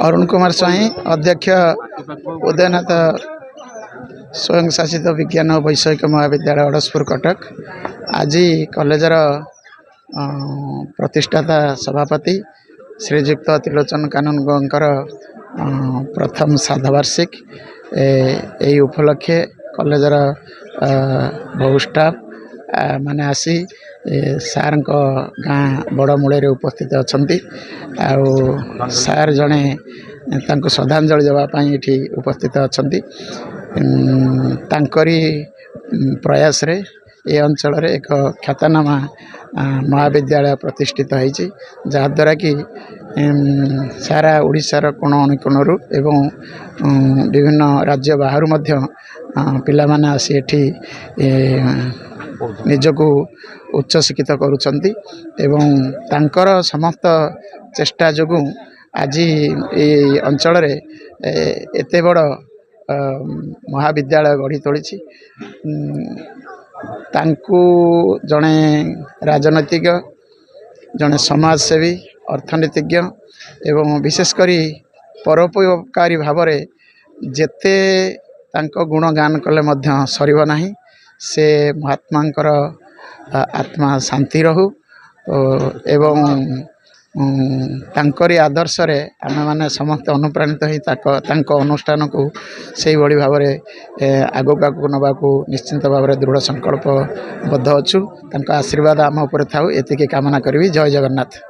अरुण कुमार स्वाई अध्यक्ष उदयनाथ स्वयं शासित विज्ञान और वैषयिक महाविद्यालय अड़सपुर कटक। आज कॉलेजर प्रतिष्ठाता सभापति श्रीजुक्त त्रिलोचन कानून गोंकर प्रथम साधवार्षिक यही उपलक्षे कॉलेजर बहु स्टाफ माने आसी सार गाँ बड़मूल उपस्थित अच्छा सार जड़े श्रद्धांजलि देवाई ये उपस्थित अच्छा प्रयास रे ये अंचल एक ख्यातनामा महाविद्यालय प्रतिष्ठित होती जहाद्वारा कि सारा ओडिशार कोण अनुकोणरू एवं विभिन्न राज्य बाहर मध्य पिला माने आसी एठी निजको उच्च शिक्षित करुछंती एवं तांकर समस्त चेष्टा जोगु आज ये अंचल रे एते बड़ महाविद्यालय गढ़ी तोड़ी तांकु जड़े राजनैतिक जड़े समाजसेवी अर्थनीतिज्ञ एवं विशेषकर परोपकारी भाव में जेते तांको गुणगान कले मध्य सरिब नाही। से महात्मांकर आत्मा शांति रहू एवं तांकरी आदर्श रे आमे माने समस्त अनुप्राणित हो अनुष्ठान को से भाई भाव में आगक नवाक निश्चिंत भाव में दृढ़ संकल्प बद्ध अच्छु। आशीर्वाद आम उपर थाउ एतिके कामना करी। जय जगन्नाथ।